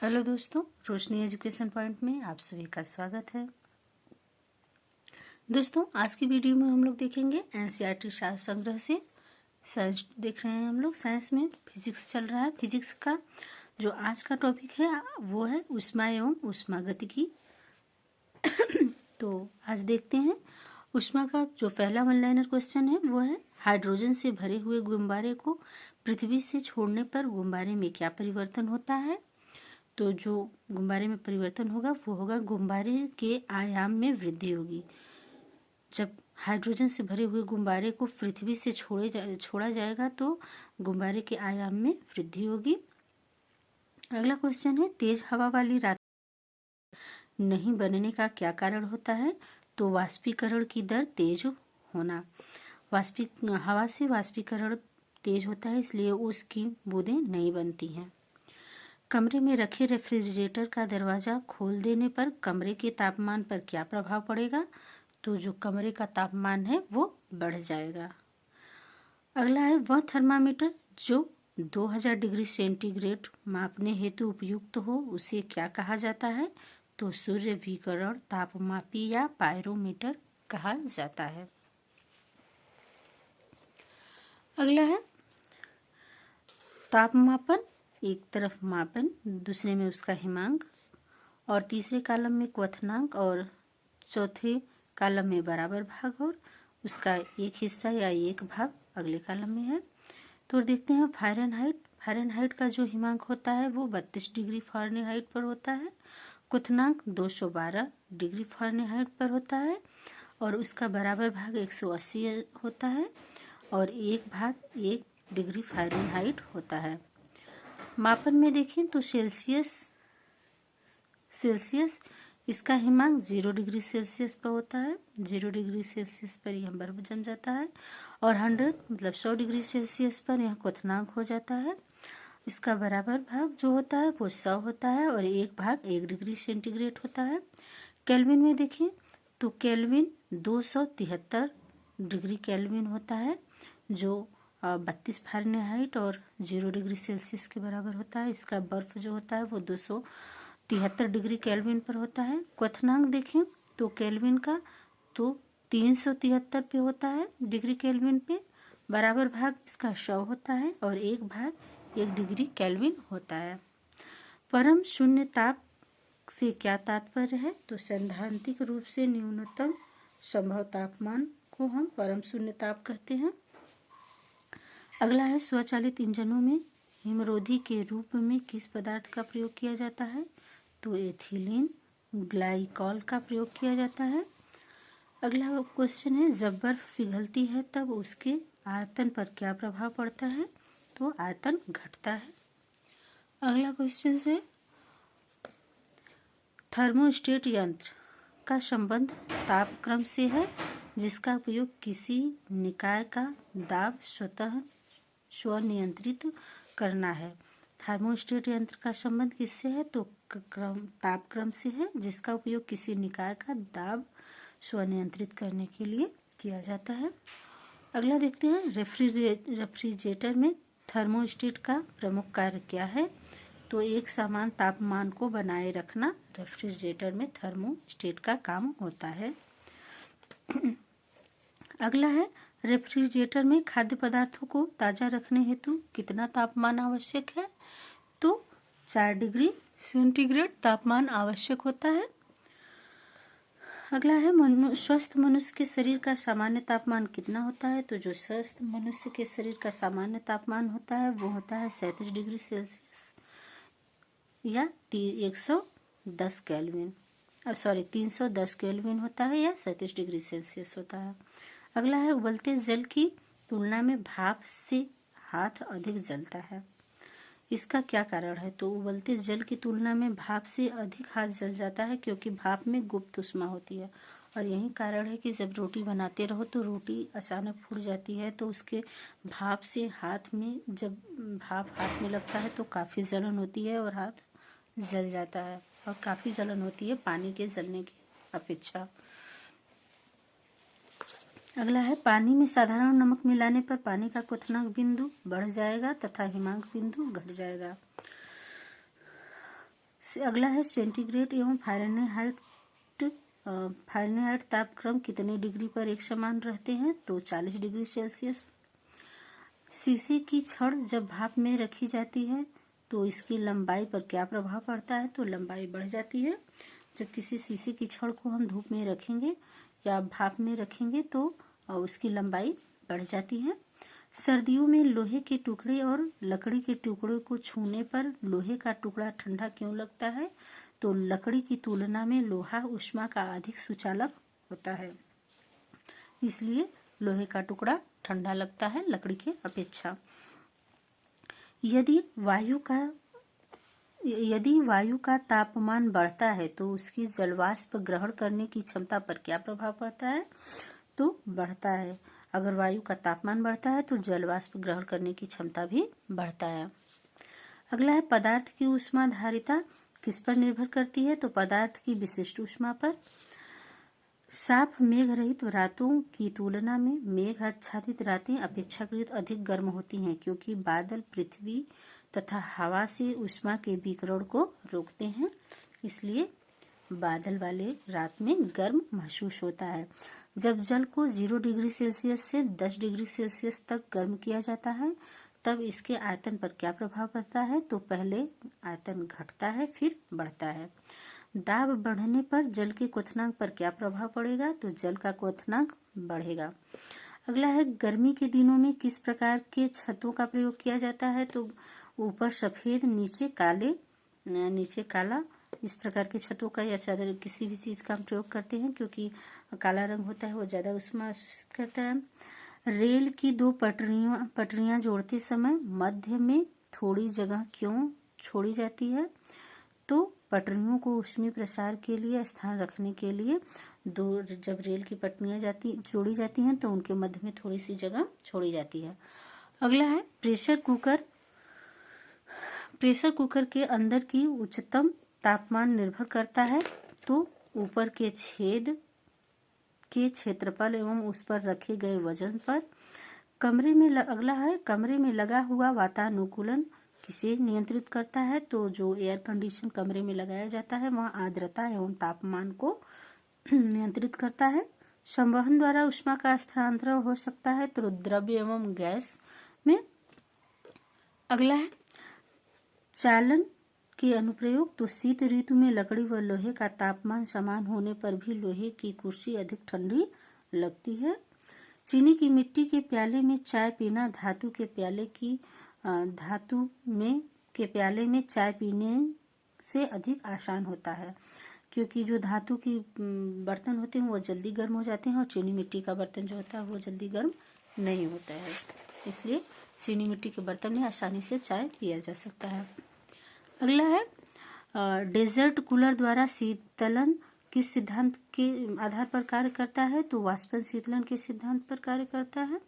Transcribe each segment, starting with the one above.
Hello दोस्तों, रोशनी education point में आप सभी का स्वागत है। दोस्तों, आज की वीडियो में हम लोग देखेंगे एनसीईआरटी सार संग्रह से साइंस देख रहे हैं। हम लोग साइंस में फिजिक्स चल रहा है। फिजिक्स का जो आज का टॉपिक है वो है ऊष्मा एवं ऊष्मागतिकी। तो आज देखते हैं ऊष्मा का जो पहला वन लाइनर क्वेश्चन है वो है हाइड्रोजन से भरे हुए गुब्बारे को पृथ्वी से छोड़ने पर गुब्बारे में क्या परिवर्तन होता है। तो जो गुब्बारे में परिवर्तन होगा वो होगा गुब्बारे के आयाम में वृद्धि होगी। जब हाइड्रोजन से भरे हुए गुब्बारे को पृथ्वी से छोड़ा जाएगा तो गुब्बारे के आयाम में वृद्धि होगी। अगला क्वेश्चन है तेज हवा वाली रात नहीं बनने का क्या कारण होता है। तो वाष्पीकरण की दर तेज होना। हवा से वाष्पीकरण तेज होता है, इसलिए उसकी बूंदें नहीं बनती हैं। कमरे में रखे रेफ्रिजरेटर का दरवाज़ा खोल देने पर कमरे के तापमान पर क्या प्रभाव पड़ेगा। तो जो कमरे का तापमान है वो बढ़ जाएगा। अगला है वह थर्मामीटर जो 2000 डिग्री सेंटीग्रेड मापने हेतु उपयुक्त हो उसे क्या कहा जाता है। तो सूर्य विकिरण तापमापी या पायरोमीटर कहा जाता है। अगला है तापमापन, एक तरफ मापन, दूसरे में उसका हिमांक, और तीसरे कॉलम में क्वथनांक, और चौथे कॉलम में बराबर भाग और उसका एक हिस्सा या एक भाग अगले कॉलम में है। तो देखते हैं फ़ारेनहाइट। फ़ारेनहाइट का जो हिमांक होता है वो 32 डिग्री फ़ारेनहाइट पर होता है। क्वथनांक 212 डिग्री फ़ारेनहाइट पर होता है और उसका बराबर भाग 180 होता है और एक भाग 1 डिग्री फ़ारेनहाइट होता है। मापन में देखें तो सेल्सियस इसका हिमांक 0 डिग्री सेल्सियस पर होता है। 0 डिग्री सेल्सियस पर यह बर्फ जम जाता है और 100 डिग्री सेल्सियस पर यह क्वथनांक हो जाता है। इसका बराबर भाग जो होता है वो 100 होता है और एक भाग 1 डिग्री सेंटीग्रेड होता है। केल्विन में देखें तो केल्विन 273 डिग्री केल्विन होता है जो 32 फ़ारेनहाइट और 0 डिग्री सेल्सियस के बराबर होता है। इसका बर्फ जो होता है वो 273 डिग्री केल्विन पर होता है। क्वथनांक देखें तो केल्विन का तो 373 पे होता है डिग्री केल्विन पे, बराबर भाग इसका 100 होता है और एक भाग 1 डिग्री केल्विन होता है। परम शून्य ताप से क्या तात्पर्य है। तो सैद्धांतिक रूप से न्यूनतम संभव तापमान को हम परम शून्य ताप कहते हैं। अगला है स्वचालित इंजनों में हिमरोधी के रूप में किस पदार्थ का प्रयोग किया जाता है। तो एथिलीन ग्लाइकॉल का प्रयोग किया जाता है। अगला क्वेश्चन है जब बर्फ पिघलती है तब उसके आयतन पर क्या प्रभाव पड़ता है। तो आयतन घटता है। अगला क्वेश्चन है थर्मोस्टेट यंत्र का संबंध तापक्रम से है जिसका उपयोग किसी निकाय का दाब स्वनियंत्रित करना है। थर्मोस्टेट यंत्र का संबंध किससे है। तो तापक्रम से है जिसका उपयोग किसी निकाय का दाब स्वनियंत्रित करने के लिए किया जाता है। अगला देखते हैं रेफ्रिजरेटर में थर्मोस्टेट का प्रमुख कार्य क्या है। तो एक समान तापमान को बनाए रखना रेफ्रिजरेटर में थर्मोस्टेट का काम होता है। अगला है रेफ्रिजरेटर में खाद्य पदार्थों को ताज़ा रखने हेतु कितना तापमान आवश्यक है। तो 4 डिग्री सेंटीग्रेड तापमान आवश्यक होता है। अगला है स्वस्थ मनुष्य के शरीर का सामान्य तापमान कितना होता है। तो जो स्वस्थ मनुष्य के शरीर का सामान्य तापमान होता है वो होता है 37 डिग्री सेल्सियस या 110 केल्विन 310 केल्विन होता है या 37 डिग्री सेल्सियस होता है। अगला है उबलते जल की तुलना में भाप से हाथ अधिक जलता है, इसका क्या कारण है। तो उबलते जल की तुलना में भाप से अधिक हाथ जल जाता है क्योंकि भाप में गुप्त ऊष्मा होती है और यही कारण है कि जब रोटी बनाते रहो तो रोटी अचानक फूट जाती है तो उसके भाप से हाथ में जब भाप हाथ में लगता है तो काफ़ी जलन होती है और हाथ जल जाता है और काफ़ी जलन होती है पानी के जलने की अपेक्षा। अगला है पानी में साधारण नमक मिलाने पर पानी का क्वथनांक बिंदु बढ़ जाएगा तथा हिमांक बिंदु घट जाएगा। अगला है सेंटीग्रेड एवं फ़ारेनहाइट तापक्रम कितने डिग्री पर एक समान रहते हैं? तो 40 डिग्री सेल्सियस। शीशे की छड़ जब भाप में रखी जाती है तो इसकी लंबाई पर क्या प्रभाव पड़ता है? तो लंबाई बढ़ जाती है। जब किसी शीशे की छड़ को हम धूप में रखेंगे या भाप में रखेंगे तो उसकी लंबाई बढ़ जाती है। सर्दियों में लोहे के टुकड़े और लकड़ी के टुकड़े को छूने पर लोहे का टुकड़ा ठंडा क्यों लगता है? तो लकड़ी की तुलना में लोहा ऊष्मा का अधिक सुचालक होता है, इसलिए लोहे का टुकड़ा ठंडा लगता है लकड़ी के अपेक्षा। यदि वायु का तापमान बढ़ता है तो उसकी जलवाष्प ग्रहण करने की क्षमता पर क्या प्रभाव पड़ता है? तो बढ़ता है। अगर वायु का तापमान बढ़ता है तो जलवाष्प ग्रहण करने की क्षमता भी बढ़ता है। अगला है पदार्थ की ऊष्माधारिता किस पर निर्भर करती है? तो पदार्थ की विशिष्ट ऊष्मा पर। साफ मेघ रहित रातों की तुलना में मेघ आच्छादित रातें अपेक्षाकृत अधिक गर्म होती हैं, क्योंकि बादल पृथ्वी तथा हवा से ऊष्मा के विकिरण को रोकते हैं, इसलिए बादल वाले रात में गर्म महसूस होता है। जब जल को 0 डिग्री सेल्सियस से 10 डिग्री सेल्सियस तक गर्म किया जाता है तब इसके आयतन पर क्या प्रभाव पड़ता है? तो पहले आयतन घटता है फिर बढ़ता है। दाब बढ़ने पर जल के क्वथनांक पर क्या प्रभाव पड़ेगा? तो जल का क्वथनांक बढ़ेगा। अगला है गर्मी के दिनों में किस प्रकार के छतों का प्रयोग किया जाता है? तो ऊपर सफेद नीचे काला, इस प्रकार के छतों का या चादर किसी भी चीज का हम प्रयोग करते हैं, क्योंकि काला रंग होता है वो ज्यादा ऊष्मा अवशोषित करता है। रेल की 2 पटरियां जोड़ते समय मध्य में थोड़ी जगह क्यों छोड़ी जाती है? तो पटरियों को ऊष्मीय प्रसार के लिए स्थान रखने के लिए जब रेल की पटरियां जोड़ी जाती हैं तो उनके मध्य में थोड़ी सी जगह छोड़ी जाती है। अगला है प्रेशर कुकर के अंदर की उच्चतम तापमान निर्भर करता है तो ऊपर के छेद के क्षेत्रफल एवं उस पर रखे गए वजन पर। अगला है कमरे में लगा हुआ वातानुकूलन किसे नियंत्रित करता है? तो जो एयर कंडीशन कमरे में लगाया जाता है वहाँ आर्द्रता एवं तापमान को नियंत्रित करता है। संवहन द्वारा ऊष्मा का स्थानांतरण हो सकता है तो द्रव्य एवं गैस में। अगला है चालन के अनुप्रयोग। तो शीत ऋतु में लकड़ी व लोहे का तापमान समान होने पर भी लोहे की कुर्सी अधिक ठंडी लगती है। चीनी की मिट्टी के प्याले में चाय पीना धातु के प्याले में चाय पीने से अधिक आसान होता है, क्योंकि जो धातु की बर्तन होते हैं वो जल्दी गर्म हो जाते हैं और चीनी मिट्टी का बर्तन जो होता है वो जल्दी गर्म नहीं होता है, इसलिए चीनी मिट्टी के बर्तन में आसानी से चाय पिया जा सकता है। अगला है डेजर्ट कूलर द्वारा शीतलन किस सिद्धांत के आधार पर कार्य करता है? तो वाष्पन शीतलन के सिद्धांत पर कार्य करता है।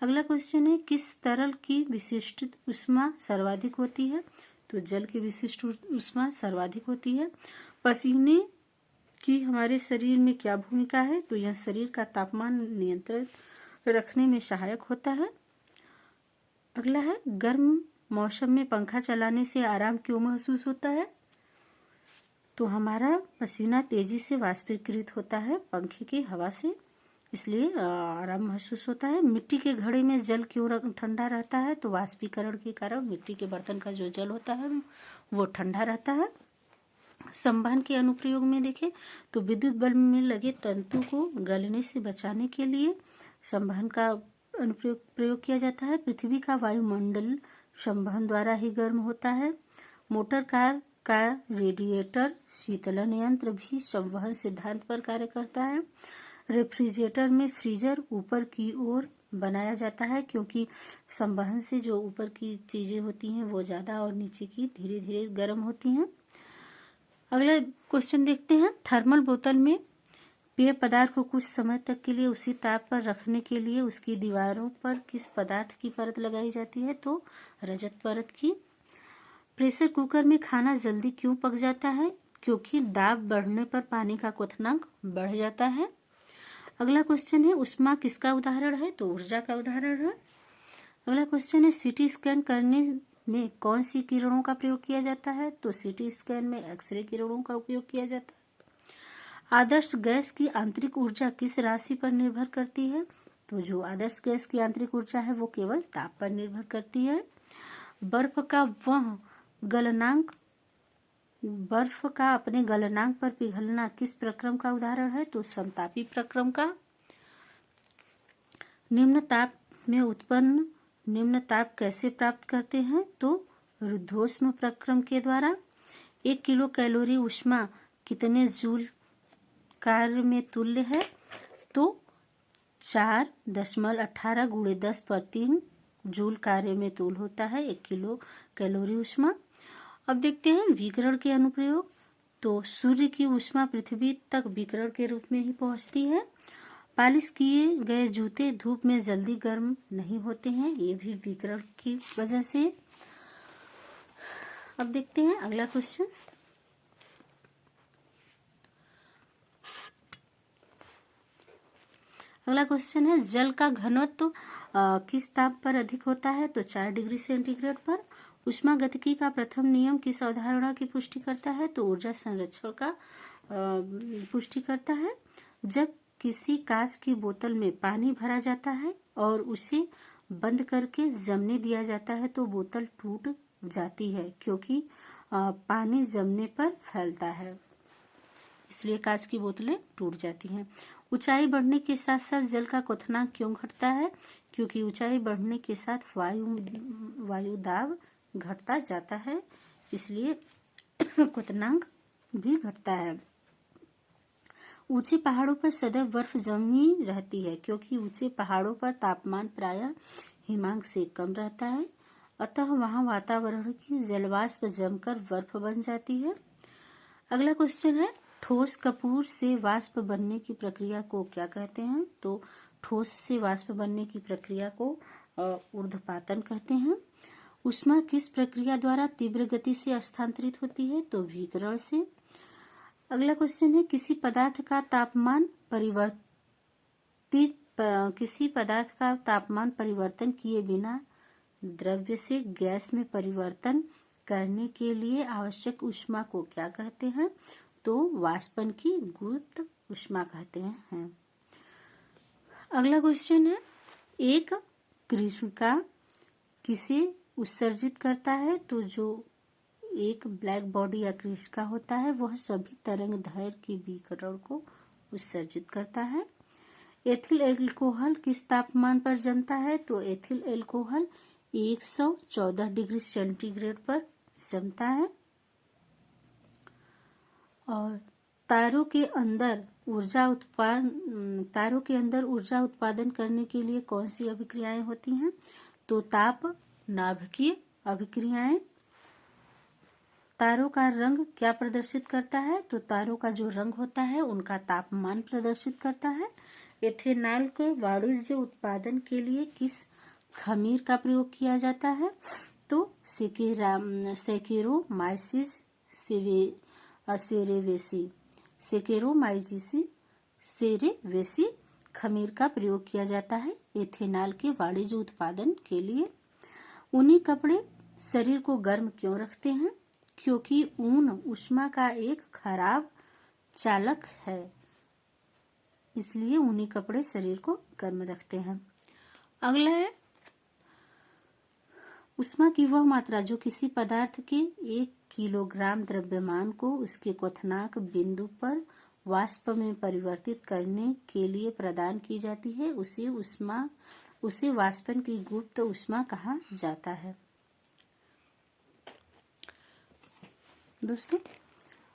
अगला क्वेश्चन है किस तरल की विशिष्ट ऊष्मा सर्वाधिक होती है? तो जल की विशिष्ट ऊष्मा सर्वाधिक होती है। पसीने की हमारे शरीर में क्या भूमिका है? तो यह शरीर का तापमान नियंत्रित रखने में सहायक होता है। अगला है गर्म मौसम में पंखा चलाने से आराम क्यों महसूस होता है? तो हमारा पसीना तेजी से वाष्पीकृत होता है पंखे की हवा से, इसलिए आराम महसूस होता है। मिट्टी के घड़े में जल क्यों ठंडा रहता है? तो वाष्पीकरण के कारण मिट्टी के बर्तन का जो जल होता है वो ठंडा रहता है। संवहन के अनुप्रयोग में देखें तो विद्युत बल्ब में लगे तंतु को गलने से बचाने के लिए संवहन का प्रयोग किया जाता है। पृथ्वी का वायुमंडल संवहन द्वारा ही गर्म होता है। मोटर कार का रेडिएटर शीतलन यंत्र भी संवहन सिद्धांत पर कार्य करता है। रेफ्रिजरेटर में फ्रीजर ऊपर की ओर बनाया जाता है, क्योंकि संवहन से जो ऊपर की चीजें होती हैं वो ज्यादा और नीचे की धीरे धीरे गर्म होती हैं। अगला क्वेश्चन देखते हैं। थर्मल बोतल में पेय पदार्थ को कुछ समय तक के लिए उसी ताप पर रखने के लिए उसकी दीवारों पर किस पदार्थ की परत लगाई जाती है? तो रजत परत की। प्रेशर कुकर में खाना जल्दी क्यों पक जाता है? क्योंकि दाब बढ़ने पर पानी का क्वथनांक बढ़ जाता है। अगला क्वेश्चन है ऊष्मा किसका उदाहरण है? तो ऊर्जा का उदाहरण है। अगला क्वेश्चन है सीटी स्कैन करने में कौन सी किरणों का प्रयोग किया जाता है? तो सीटी स्कैन में एक्सरे किरणों का उपयोग किया जाता है। आदर्श गैस की आंतरिक ऊर्जा किस राशि पर निर्भर करती है? तो जो आदर्श गैस की आंतरिक ऊर्जा है वो केवल ताप पर निर्भर करती है। बर्फ का अपने गलनांक पर पिघलना किस प्रक्रम का उदाहरण है? तो समतापी प्रक्रम का। निम्न ताप में उत्पन्न निम्न ताप कैसे प्राप्त करते हैं? तो रुद्धोष्म प्रक्रम के द्वारा। 1 किलो कैलोरी ऊष्मा कितने जूल कार्य में तुल्य है? तो 4.18 × 10⁻³ जूल कार्य में तुल्य होता है 1 किलो कैलोरी ऊष्मा। अब देखते हैं विकिरण के अनुप्रयोग। तो सूर्य की ऊष्मा पृथ्वी तक विकिरण के रूप में ही पहुंचती है। पालिश किए गए जूते धूप में जल्दी गर्म नहीं होते हैं, ये भी विकिरण की वजह से। अब देखते हैं अगला क्वेश्चन। अगला क्वेश्चन है जल का घनत्व किस ताप पर अधिक होता है? तो 4 डिग्री सेंटीग्रेड पर। ऊष्मागतिकी का प्रथम नियम किस अवधारणा की पुष्टि करता है? तो ऊर्जा संरक्षण का पुष्टि करता है। जब किसी कांच की बोतल में पानी भरा जाता है और उसे बंद करके जमने दिया जाता है तो बोतल टूट जाती है, क्योंकि पानी जमने पर फैलता है, इसलिए कांच की बोतलें टूट जाती हैं। ऊंचाई बढ़ने के साथ साथ जल का क्वथनांक क्यों घटता है? क्योंकि ऊंचाई बढ़ने के साथ वायु दाब घटता जाता है, इसलिए क्वथनांक भी घटता है। ऊंचे पहाड़ों पर सदैव बर्फ जमी रहती है, क्योंकि ऊंचे पहाड़ों पर तापमान प्रायः हिमांक से कम रहता है, अतः वहां वातावरण की जलवाष्प जमकर बर्फ बन जाती है। अगला क्वेश्चन है ठोस कपूर से वाष्प बनने की प्रक्रिया को क्या कहते हैं? तो ठोस से वाष्प बनने की प्रक्रिया को ऊर्ध्वपातन कहते हैं। ऊष्मा किस प्रक्रिया द्वारा तीव्र गति से हस्तांतरित होती है? तो विकिरण से। अगला क्वेश्चन है किसी पदार्थ का तापमान परिवर्तन किए बिना द्रव्य से गैस में परिवर्तन करने के लिए आवश्यक ऊष्मा को क्या कहते हैं? तो वाष्पन की गुप्त ऊष्मा कहते हैं। अगला क्वेश्चन है एक कृष्णिका किसे उत्सर्जित करता है? तो जो एक ब्लैक बॉडी या कृष्णिका होता है वह सभी तरंग दैर्घ्य की विकिरण को उत्सर्जित करता है। एथिल एल्कोहल किस तापमान पर जमता है? तो एथिल एल्कोहल 114 डिग्री सेंटीग्रेड पर जमता है। और तारों के अंदर ऊर्जा उत्पादन करने के लिए कौन सी अभिक्रियाएं होती हैं? तो ताप नाभिकीय अभिक्रियाएं। तारों का रंग क्या प्रदर्शित करता है? तो तारों का जो रंग होता है उनका तापमान प्रदर्शित करता है। एथेनॉल के वाणिज्य उत्पादन के लिए किस खमीर का प्रयोग किया जाता है? तो सेकेरोमाइसिस सेरेवेसी खमीर का प्रयोग किया जाता है एथेनॉल के वाणिज्य उत्पादन के लिए। ऊनी कपड़े शरीर को गर्म क्यों रखते हैं? क्योंकि ऊन ऊष्मा का एक खराब चालक है, इसलिए ऊनी कपड़े शरीर को गर्म रखते हैं। अगला है ऊष्मा की वह मात्रा जो किसी पदार्थ के 1 किलोग्राम द्रव्यमान को उसके क्वथनांक बिंदु पर वाष्प में परिवर्तित करने के लिए प्रदान की जाती है उसे वाष्पन की गुप्त ऊष्मा कहा जाता है। दोस्तों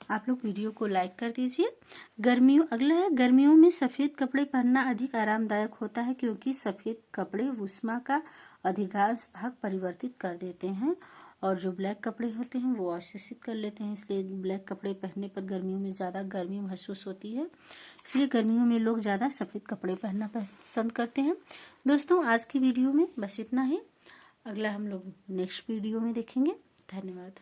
आप लोग वीडियो को लाइक कर दीजिए। अगला है गर्मियों में सफेद कपड़े पहनना अधिक आरामदायक होता है, क्योंकि सफेद कपड़े ऊष्मा का अधिकांश भाग परिवर्तित कर देते हैं और जो ब्लैक कपड़े होते हैं वो अवशोषित कर लेते हैं। इसलिए ब्लैक कपड़े पहनने पर गर्मियों में ज़्यादा गर्मी महसूस होती है, इसलिए गर्मियों में लोग ज़्यादा सफ़ेद कपड़े पहनना पसंद करते हैं। दोस्तों आज की वीडियो में बस इतना ही। अगला हम लोग नेक्स्ट वीडियो में देखेंगे। धन्यवाद।